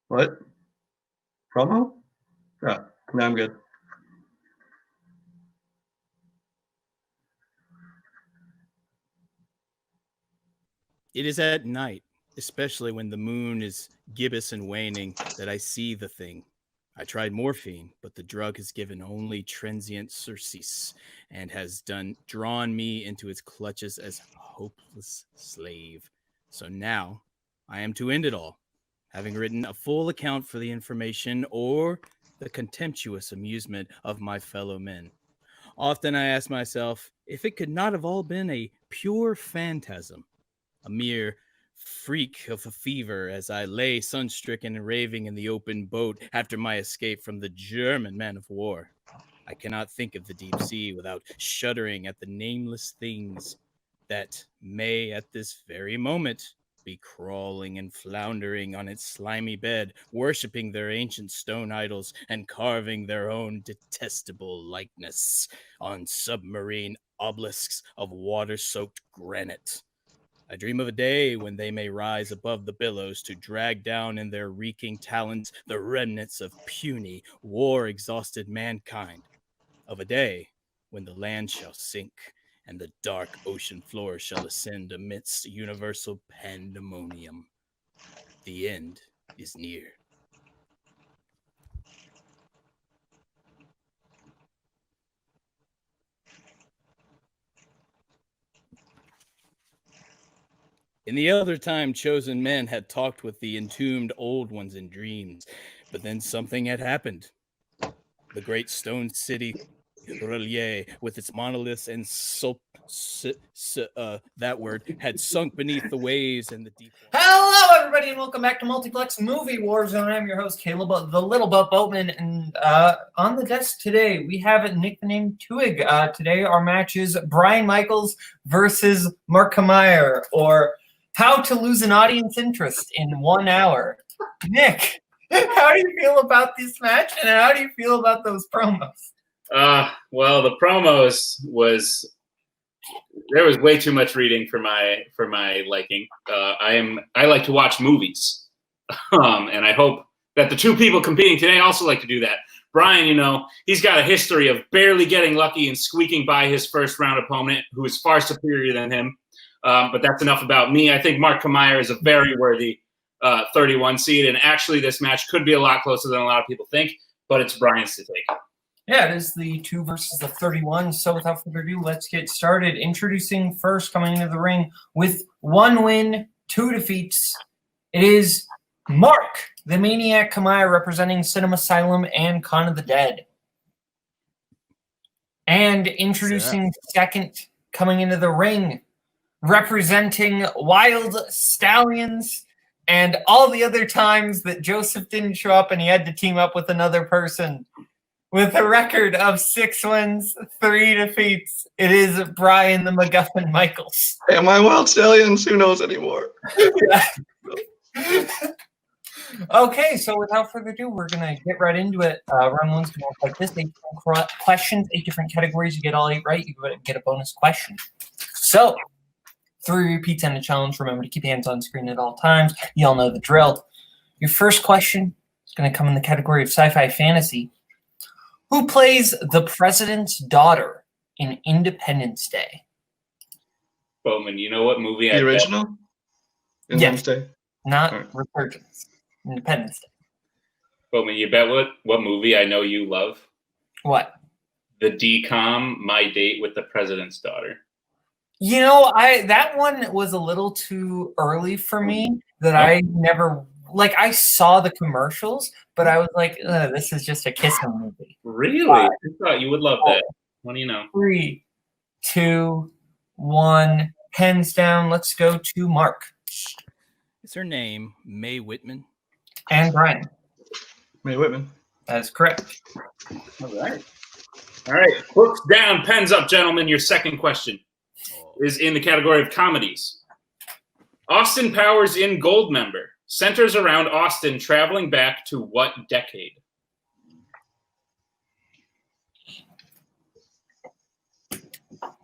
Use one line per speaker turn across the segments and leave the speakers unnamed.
What? Promo? Yeah, no, I'm good.
It is at night, especially when the moon is gibbous and waning, that I see the thing. I tried morphine, but the drug has given only transient surcease and has drawn me into its clutches as a hopeless slave. So now I am to end it all, having written a full account for the information or the contemptuous amusement of my fellow men. Often I ask myself if it could not have all been a pure phantasm, a mere freak of a fever as I lay sun-stricken and raving in the open boat after my escape from the German man of war. I cannot think of the deep sea without shuddering at the nameless things that may at this very moment be crawling and floundering on its slimy bed, worshipping their ancient stone idols and carving their own detestable likeness on submarine obelisks of water-soaked granite. I dream of a day when they may rise above the billows to drag down in their reeking talons the remnants of puny, war-exhausted mankind. Of a day when the land shall sink and the dark ocean floor shall ascend amidst universal pandemonium. The end is near. In the other time, chosen men had talked with the entombed old ones in dreams, but then something had happened. The great stone city, Relier, with its monoliths and that word, had sunk beneath the waves and the deep water.
Hello, everybody, and welcome back to Multiplex Movie Warzone. I'm your host, Kaleb, the Little Boatman, and on the desk today, we have a nickname Twohig. Today, our match is Brian Michaels versus Mark Camire, or How to Lose an Audience Interest in 1 hour. Nick, how do you feel about this match, and how do you feel about those promos?
Well, the promos there was way too much reading for my liking. I like to watch movies, and I hope that the two people competing today also like to do that. Brian, he's got a history of barely getting lucky and squeaking by his first round opponent, who is far superior than him. But that's enough about me. I think Mark Camire is a very worthy 31 seed, and actually this match could be a lot closer than a lot of people think, but it's Brian's to take.
Yeah, it is the 2 versus the 31. So without further ado, let's get started. Introducing first, coming into the ring with 1 win, 2 defeats. It is Mark, the Maniac Camire, representing Cinema Asylum and Con of the Dead. And introducing second, coming into the ring, representing Wild Stallions and all the other times that Joseph didn't show up and he had to team up with another person. With a record of 6 wins, 3 defeats, it is Brian the MacGuffin Michaels.
Am I Wild Stallions? Who knows anymore?
Okay, so without further ado, we're going to get right into it. Round 1's going to look like this. 8 questions, 8 different categories. You get all 8 right, you get a bonus question. So, 3 repeats and a challenge. Remember to keep your hands on screen at all times. You all know the drill. Your first question is going to come in the category of sci-fi fantasy. Who plays the president's daughter in Independence Day?
Boatman, you know what movie
The original? Independence Day?
Not right. Resurgence. Independence Day.
Boatman, you bet what movie I know you love?
What?
The DCOM, My Date with the President's Daughter.
That one was a little too early for me that I never... I saw the commercials, but I was like, this is just a kissing movie.
Really? I thought you would love that. What do you know?
3, 2, 1. Pens down. Let's go to Mark.
Is her name Mae Whitman?
And Brian.
Mae Whitman.
That is correct.
All right. Books down, pens up, gentlemen. Your second question is in the category of comedies. Austin Powers in Goldmember centers around Austin traveling back to what decade?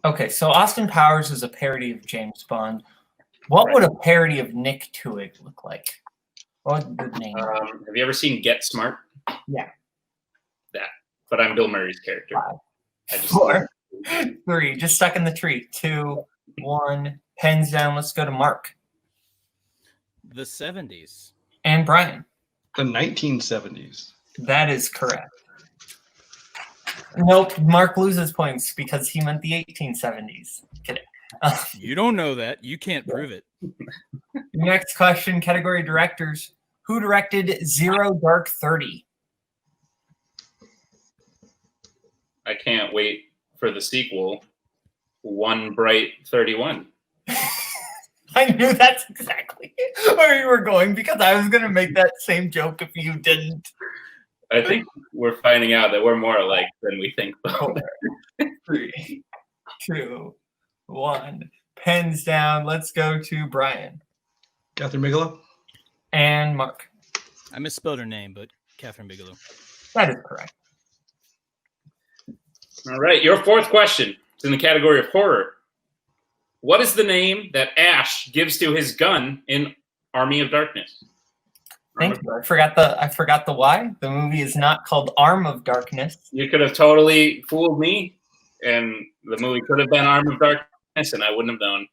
Okay, so Austin Powers is a parody of James Bond. What would a parody of Nick Twohig look like? What was the name?
Have you ever seen Get Smart?
Yeah.
That. But I'm Bill Murray's character.
5, 4, 3. Just stuck in the tree. 2, 1. Pens down. Let's go to Mark.
The 70s.
And Brian.
The 1970s.
That is correct. Nope. Mark loses points because he meant the 1870s. Kidding.
You don't know that. You can't prove it.
Next question, category directors. Who directed Zero Dark 30?
I can't wait for the sequel, One Bright 31.
I knew that's exactly where you were going because I was going to make that same joke if you didn't.
I think we're finding out that we're more alike than we think.
4, 3, 2, 1. Pens down. Let's go to Brian.
Catherine Bigelow.
And Mark.
I misspelled her name, but Catherine Bigelow.
That is correct.
All right, your fourth question is in the category of horror. What is the name that Ash gives to his gun in Army of Darkness?
Thank you. I forgot the why. The movie is not called Arm of Darkness.
You could have totally fooled me, and the movie could have been Arm of Darkness, and I wouldn't have known.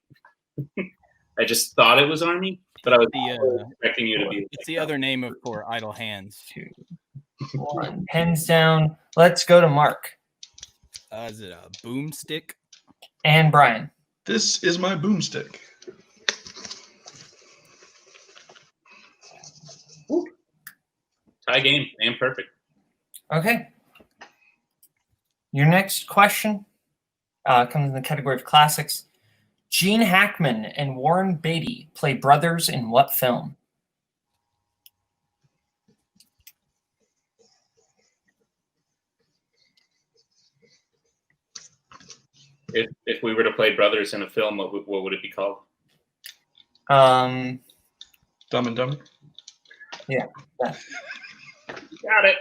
I just thought it was Army, but I was expecting you to be.
It's the other name for Idle Hands.
2, 1. Pens down. Let's go to Mark.
Is it a boomstick?
And Brian.
This is my boomstick.
Tie game and perfect.
Okay. Your next question comes in the category of classics. Gene Hackman and Warren Beatty play brothers in what film?
If we were to play brothers in a film, what would it be called?
Dumb and Dumber.
Yeah.
Got it.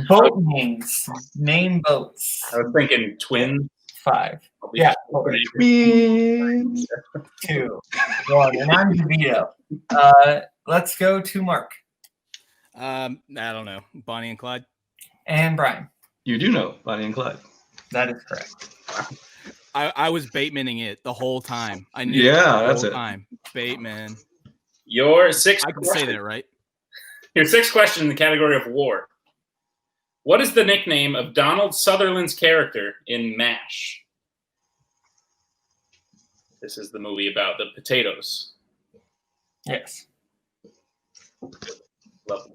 Boat names. Name boats.
I was thinking twins.
5. Yeah. 4, 2, 1. And I'm DeVito. Let's go to Mark.
I don't know. Bonnie and Clyde.
And Brian.
You do know Bonnie and Clyde.
That is correct.
I was Batemaning it the whole time. I knew
Yeah,
the
that's
whole
it.
time. Bateman.
Your sixth
I can
question.
say that, right?
Your sixth question in the category of war. What is the nickname of Donald Sutherland's character in MASH? This is the movie about the potatoes.
Yes.
Lovely.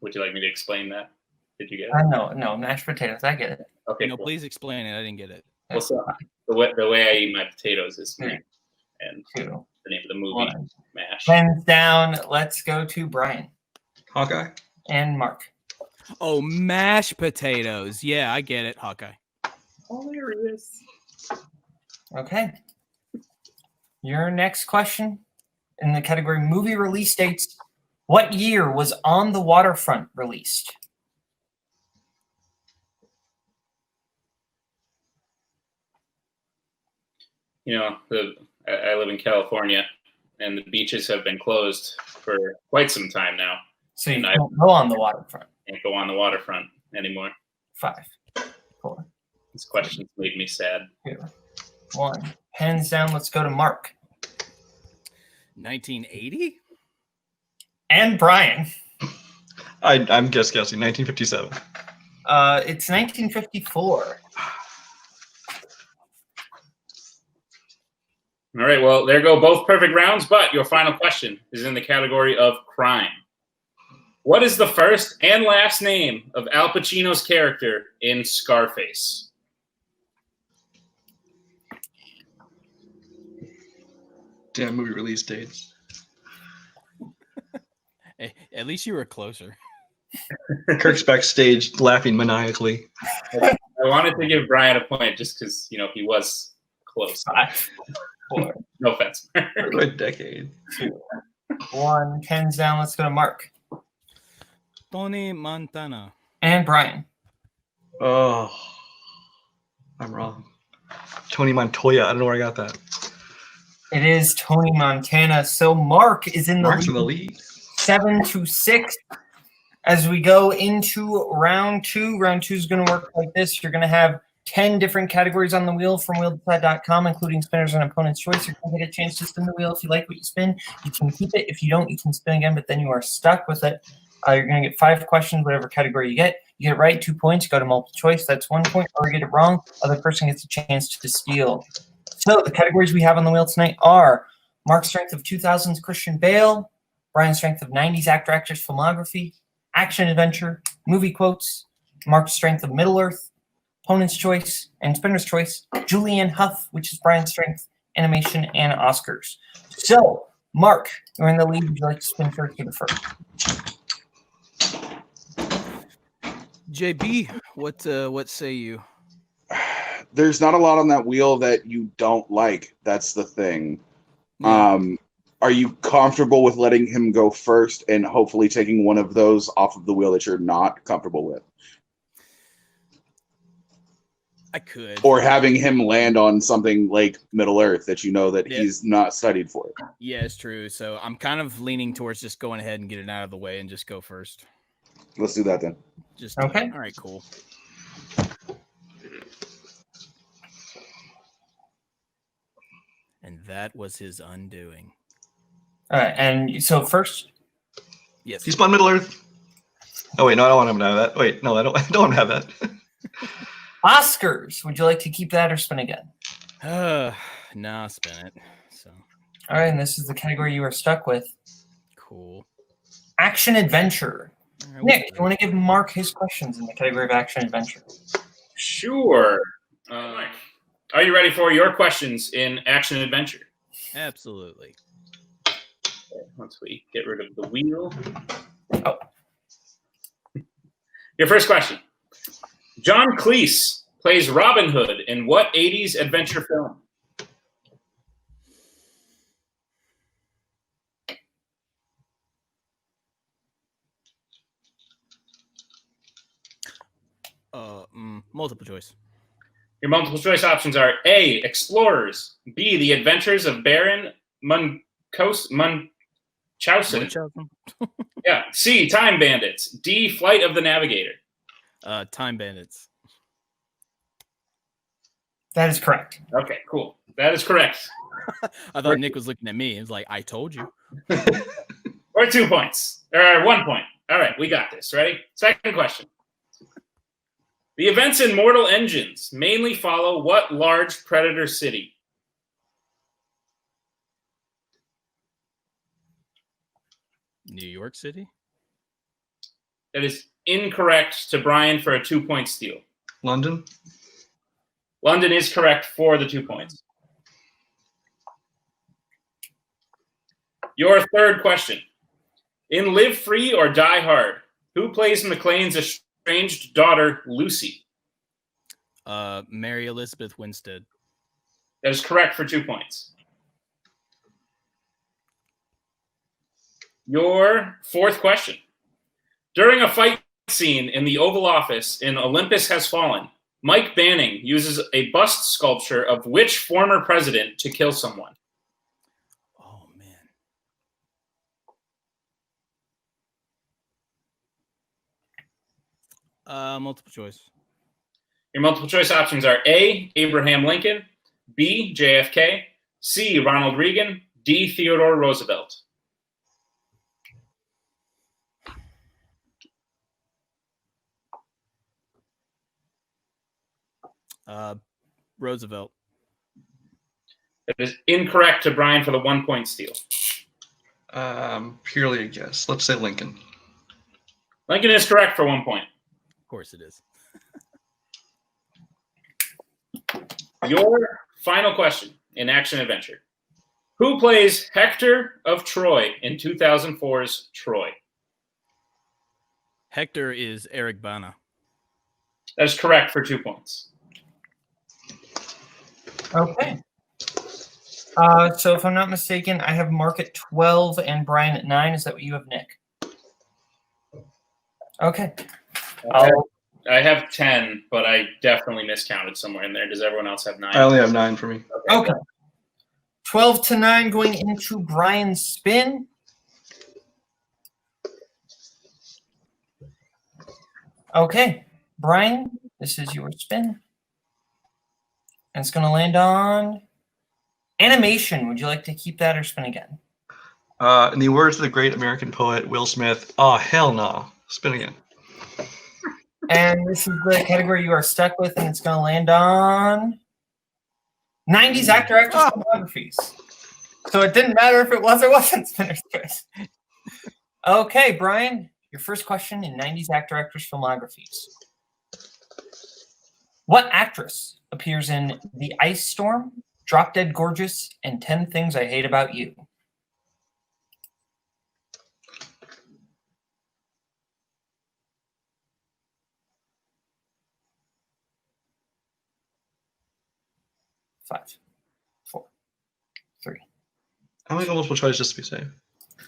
Would you like me to explain that? Did you get it?
No, mashed potatoes. I get it.
Okay.
No,
Cool.
please explain it. I didn't get it.
Well, so the way I eat my potatoes is me, and
2,
the name of the movie
1.
MASH.
Pens down. Let's go to Brian
Hawkeye.
and Mark.
Oh, mashed potatoes. Yeah, I get it, Hawkeye.
Hilarious.
Okay. Your next question in the category movie release dates. What year was On the Waterfront released?
You know, I live in California, and the beaches have been closed for quite some time now.
So you
And
don't go on the waterfront.
Can't go on the waterfront anymore.
5, 4,
This question's made me sad.
2, 1. Pens down. Let's go to Mark
1980?
and Brian.
I'm just guessing 1957.
It's 1954.
All right, well, there go both perfect rounds, but your final question is in the category of crime. What is the first and last name of Al Pacino's character in Scarface?
Damn movie release dates.
Hey, at least you were closer.
Kirk's backstage laughing maniacally.
I wanted to give Brian a point just because, you know, he was close.
5, 4,
No offense.
For a decade.
2, 1. Pens down. Let's go to Mark
Tony Montana.
and Brian.
Oh, I'm wrong. Tony Montoya. I don't know where I got that.
It is Tony Montana. So Mark is in the
Mark's in the
lead.
lead.
7-6. As we go into round two is going to work like this. You're going to have 10 different categories on the wheel from wheeldecide.com, including spinners and opponent's choice. You're going to get a chance to spin the wheel. If you like what you spin, you can keep it. If you don't, you can spin again, but then you are stuck with it. You're going to get 5 questions, whatever category you get. You get it right, 2 points. You go to multiple choice, that's 1 point. Or you get it wrong, other person gets a chance to steal. So the categories we have on the wheel tonight are Mark's strength of 2000s Christian Bale, Brian's strength of 90s actor-actress filmography, action adventure, movie quotes, Mark's strength of Middle-earth, opponent's choice, and spinner's choice, Julianne Hough, which is Brian's strength, animation, and Oscars. So, Mark, you're in the lead. Would you like to spin first or the first?
JB, what say you?
There's not a lot on that wheel that you don't like. That's the thing.
Yeah.
Are you comfortable with letting him go first and hopefully taking one of those off of the wheel that you're not comfortable with?
I could.
Or having him land on something like Middle Earth that you know that he's not studied for.
Yeah, it's true. So I'm kind of leaning towards just going ahead and getting out of the way and just go first.
Let's do that then.
Just
okay.
All right, cool. And that was his undoing.
All right, and so first,
Yes.
He spun Middle Earth. Oh wait, no, I don't want him to have that. Wait, no, I don't want him to have that.
Oscars. Would you like to keep that or spin again?
Nah, spin it. So
All right, and this is the category you are stuck with.
cool.
Action adventure.
All right,
Nick, you want to give Mark his questions in the category of action adventure?
Sure. Are you ready for your questions in action adventure?
Absolutely.
Once we get rid of the wheel.
Oh.
Your first question. John Cleese plays Robin Hood in what 80s adventure film?
Multiple choice.
Your multiple choice options are A, Explorers, B, The Adventures of Baron Munchausen. Yeah. C, Time Bandits. D, Flight of the Navigator.
Time Bandits.
That is correct.
Okay, cool. That is correct.
I thought Nick was looking at me. He was like, I told you.
Or 2 points. Or 1 point. All right, we got this. Ready? Second question. The events in Mortal Engines mainly follow what large predator city?
New York City?
That is incorrect to Brian for a 2-point steal.
London.
London is correct for the 2 points. Your third question. In Live Free or Die Hard, who plays McClane's estranged daughter, Lucy?
Mary Elizabeth Winstead.
That is correct for 2 points. Your fourth question. During a fight scene in the Oval Office in Olympus Has Fallen, Mike Banning uses a bust sculpture of which former president to kill someone?
Oh, man. Multiple choice.
Your multiple choice options are A, Abraham Lincoln, B, JFK, C, Ronald Reagan, D, Theodore Roosevelt.
Roosevelt.
That is incorrect to Brian for the 1-point steal.
Purely a guess. Let's say Lincoln.
Lincoln is correct for 1 point.
Of course it is.
Your final question in action adventure. Who plays Hector of Troy in 2004's Troy?
Hector is Eric Bana.
That is correct for 2 points.
Okay. So if I'm not mistaken, I have Mark at 12 and Brian at 9. Is that what you have, Nick? Okay.
I have 10, but I definitely miscounted somewhere in there. Does everyone else have 9?
I only have 9 for me.
Okay. 12 to 9 going into Brian's spin. Okay, Brian, this is your spin. And it's going to land on animation. Would you like to keep that or spin again?
In the words of the great American poet Will Smith, oh, hell no. Spin again.
And this is the category you are stuck with, and it's going to land on 90s actor-actress filmographies. So it didn't matter if it was or wasn't Spinner's Choice. Okay, Brian, your first question in 90s actor-actress filmographies. What actress appears in The Ice Storm, Drop Dead Gorgeous, and 10 Things I Hate About You? Five, 4, 3.
I'm going to go multiple choice just to be safe.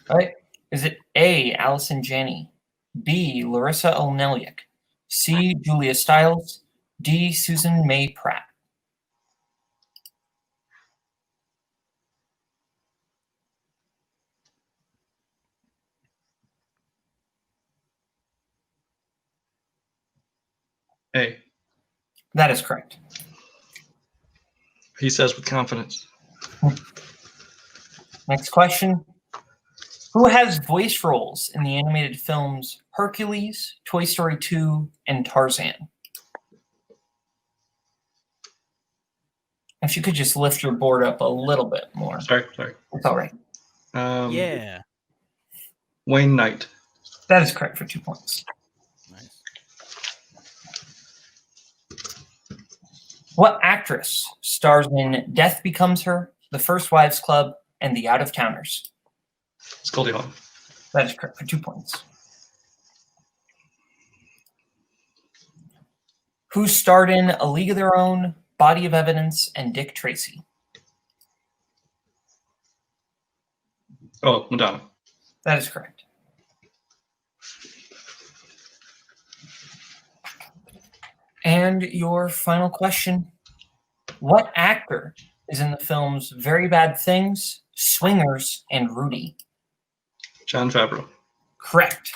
All right. Is it A, Allison Janney, B, Larissa Olneliak, C, Julia Stiles, D, Susan May Pratt?
A.
That is correct.
He says with confidence.
Next question. Who has voice roles in the animated films Hercules, Toy Story 2, and Tarzan? If you could just lift your board up a little bit more.
Sorry.
It's all right.
Yeah.
Wayne Knight.
That is correct for 2 points.
Nice.
What actress stars in Death Becomes Her, The First Wives Club, and The Out of Towners?
It's Goldie Hawn.
That is correct for 2 points. Who starred in A League of Their Own, Body of Evidence, and Dick Tracy?
Oh, Madonna.
That is correct. And your final question. What actor is in the films Very Bad Things, Swingers, and Rudy?
Jon Favreau.
Correct.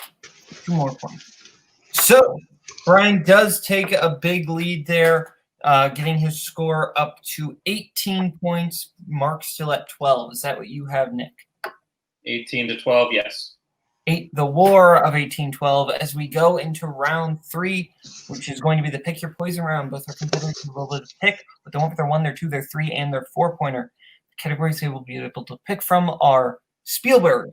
2 more points. So Brian does take a big lead there, getting his score up to 18 points. Mark still at 12. Is that what you have, Nick?
18 to 12, yes.
The War of 1812 as we go into round 3, which is going to be the Pick Your Poison round. Both our competitors will be able to pick, but they won't their 1, their 2, their 3, and their 4-pointer. The categories they will be able to pick from are Spielberg,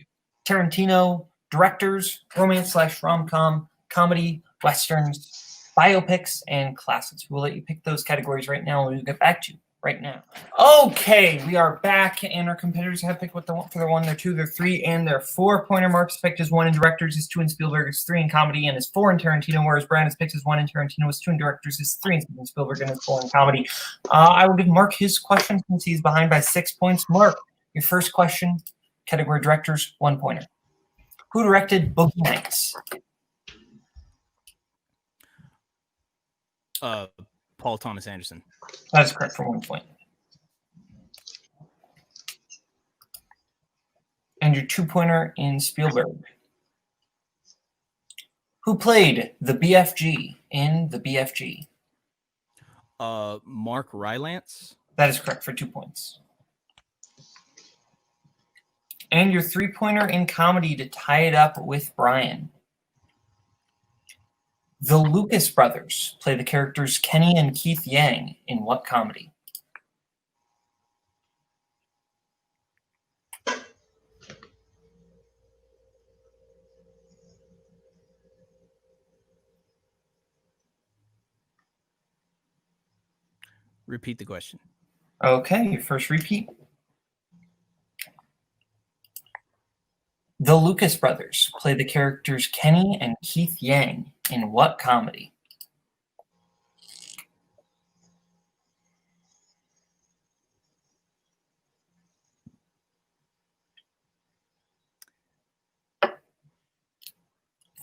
Tarantino, directors, romance/rom-com, comedy, westerns, biopics, and classics. We'll let you pick those categories right now, and we'll get back to you right now. Okay, we are back, and our competitors have picked what they want for their 1, their 2, their 3, and their 4-pointer. Mark's picked his 1 in directors, his 2 in Spielberg, his 3 in comedy, and his 4 in Tarantino, whereas Brian has picked his 1 in Tarantino, his 2 in directors, his 3 in Spielberg, and his 4 in comedy. I will give Mark his question since he's behind by 6 points. Mark, your first question, category directors, 1-pointer. Who directed Boogie Nights?
Paul Thomas Anderson.
That is correct for 1 point. And your 2-pointer in Spielberg. Who played the BFG in the BFG?
Mark Rylance.
That is correct for 2 points. And your 3-pointer in comedy to tie it up with Brian. The Lucas brothers play the characters Kenny and Keith Yang in what comedy?
Repeat the question.
Okay, your first repeat. The Lucas brothers play the characters Kenny and Keith Yang in what comedy?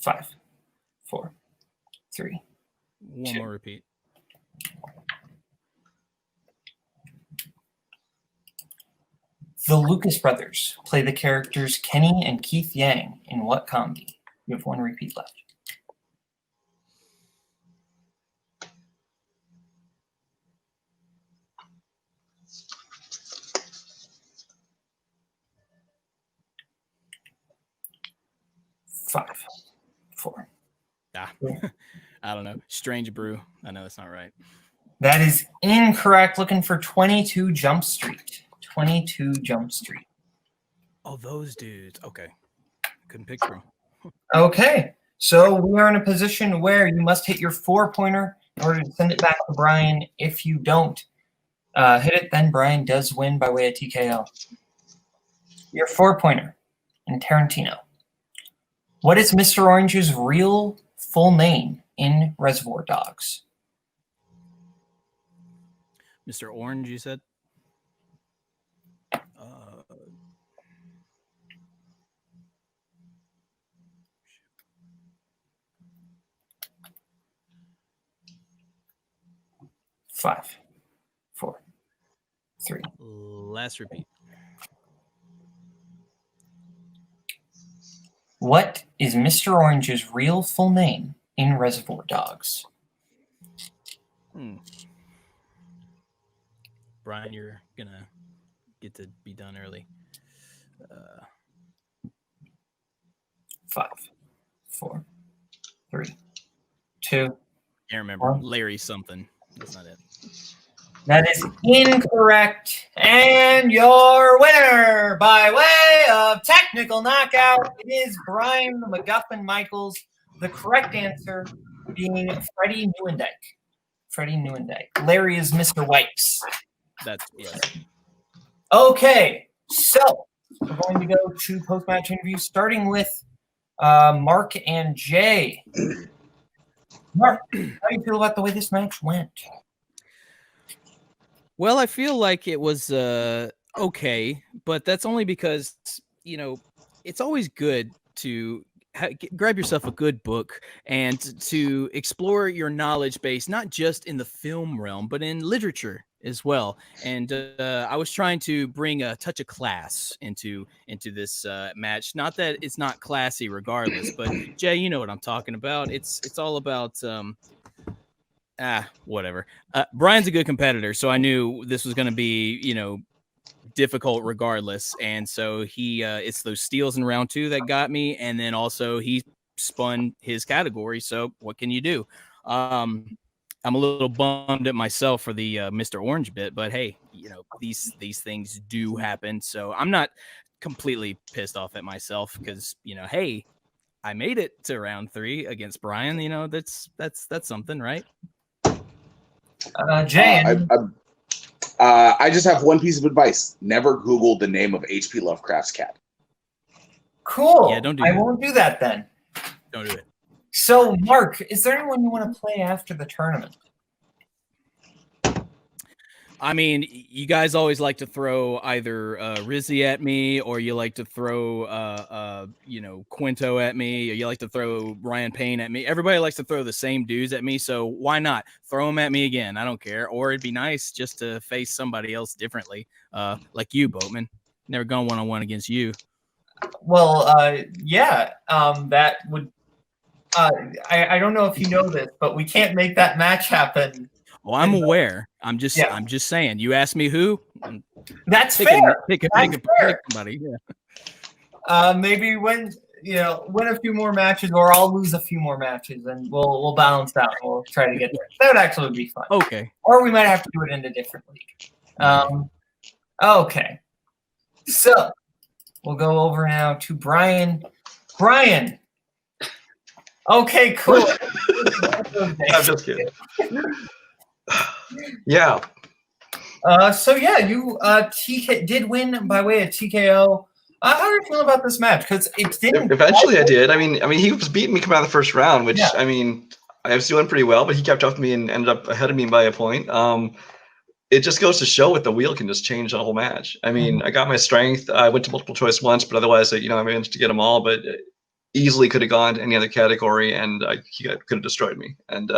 Five, 4, 3.
One more repeat.
The Lucas brothers play the characters Kenny and Keith Yang in what comedy? You have 1 repeat left. 5, 4.
Ah, I don't know. Strange brew. I know that's not right.
That is incorrect. Looking for 22 Jump Street. 22 Jump Street.
Oh, those dudes. Okay. Couldn't picture them.
Okay. So we are in a position where you must hit your 4-pointer in order to send it back to Brian. If you don't hit it, then Brian does win by way of TKO. Your 4-pointer in Tarantino. What is Mr. Orange's real full name in Reservoir Dogs?
Mr. Orange, you said?
5, 4, 3.
Last repeat.
What is Mr. Orange's real full name in Reservoir Dogs?
Brian, you're gonna get to be done early.
5, 4, 3, 2.
Can't remember.
One.
Larry something. That's not it.
That is incorrect. And your winner by way of technical knockout is Brian the MacGuffin Michaels. The correct answer being Freddie Neuendijk. Freddie Neuendijk. Larry is Mr. Wipes.
That's yes.
Okay, so we're going to go to post-match interviews, starting with Mark and Jay. Mark, how do you feel about the way this match went?
Well, I feel like it was okay, but that's only because, you know, it's always good to grab yourself a good book and to explore your knowledge base, not just in the film realm, but in literature as well. And I was trying to bring a touch of class into this match. Not that it's not classy regardless, but Jay, you know what I'm talking about. It's all about whatever. Brian's a good competitor, so I knew this was going to be, you know, difficult regardless. And so he it's those steals in round 2 that got me, and then also he spun his category. So what can you do? I'm a little bummed at myself for the Mr. Orange bit, but hey, you know, these things do happen. So I'm not completely pissed off at myself because, you know, hey, I made it to round 3 against Brian. You know, that's something, right?
Jay.
I just have one piece of advice. Never Google the name of H.P. Lovecraft's cat.
Cool.
Yeah, don't do
I
that.
won't do that then.
Don't do it.
So, Mark, is there anyone you want to play after the tournament?
I mean, you guys always like to throw either Rizzy at me, or you like to throw, you know, Quinto at me, or you like to throw Ryan Payne at me. Everybody likes to throw the same dudes at me, so why not throw them at me again? I don't care. Or it'd be nice just to face somebody else differently, like you, Boatman. Never gone one-on-one against you.
Well, yeah, that would. I don't know if you know this, but we can't make that match happen.
Oh, I'm aware. I'm just saying. You asked me who?
That's fair.
Pick somebody. Yeah.
Maybe win a few more matches, or I'll lose a few more matches, and we'll balance out. We'll try to get there. That would actually be fun.
Okay.
Or we might have to do it in a different league. Okay. So we'll go over now to Brian. Brian. Okay, cool.
I'm just kidding. Yeah.
So yeah, you did win by way of TKO. How do you feel about this match? Because it didn't.
Eventually, I did. I mean, he was beating me coming out of the first round, which I mean, I was doing pretty well, but he kept up to me and ended up ahead of me by a point. It just goes to show what the wheel can just change the whole match. I mean, I got my strength. I went to multiple choice once, but otherwise, I managed to get them all. But easily could have gone to any other category, and he could have destroyed me. And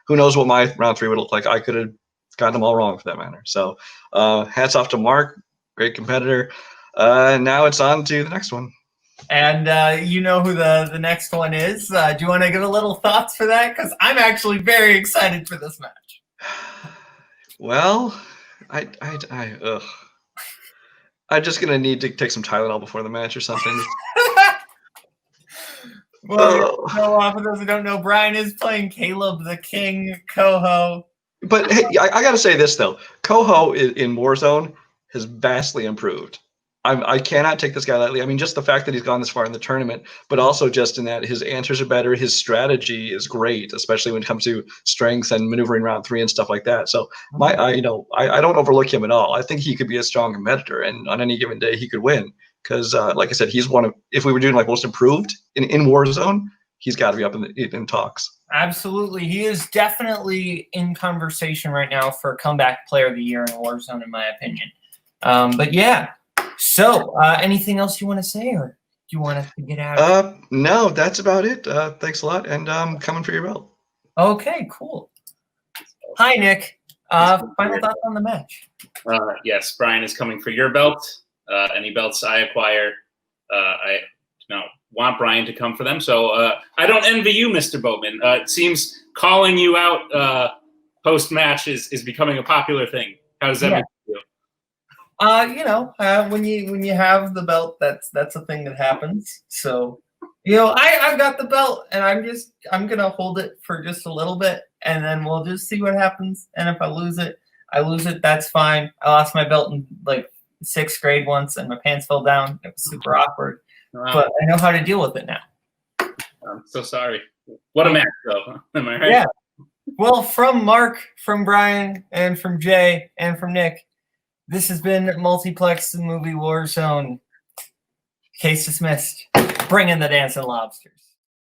who knows what my round 3 would look like? I could have gotten them all wrong for that matter. So hats off to Mark, great competitor. Now it's on to the next one.
And you know who the next one is. Do you want to give a little thoughts for that? Because I'm actually very excited for this match.
Well, I'm just gonna need to take some Tylenol before the match or something.
Well, for those who don't know, Brian is playing Kaleb the King Koho.
But hey, I got to say this though, Koho in Warzone has vastly improved. I cannot take this guy lightly. I mean, just the fact that he's gone this far in the tournament, but also just in that his answers are better, his strategy is great, especially when it comes to strengths and maneuvering round 3 and stuff like that. So I don't overlook him at all. I think he could be a strong competitor, and on any given day he could win. Because, like I said, he's one of, if we were doing like most improved in Warzone, he's got to be up in talks.
Absolutely. He is definitely in conversation right now for comeback player of the year in Warzone, in my opinion. But yeah. So anything else you want to say, or do you want us to get out?
No, that's about it. Thanks a lot. And I'm coming for your belt.
Okay, cool. Hi, Nick. Final thoughts on the match?
Yes, Brian is coming for your belt. Any belts I acquire, I want Brian to come for them. So I don't envy you, Mr. Boatman. It seems calling you out post-match is becoming a popular thing. How does that make you feel?
When you have the belt, that's a thing that happens. So, I've got the belt, and I'm gonna hold it for just a little bit, and then we'll just see what happens. And if I lose it, That's fine. I lost my belt in like 6th grade once, and my pants fell down. It was super awkward, but I know how to deal with it now.
I'm so sorry. What a match, though. Am I right?
Yeah. Well, from Mark, from Brian, and from Jay, and from Nick, this has been Multiplex the Movie Warzone. Case dismissed. Bring in the dancing lobsters.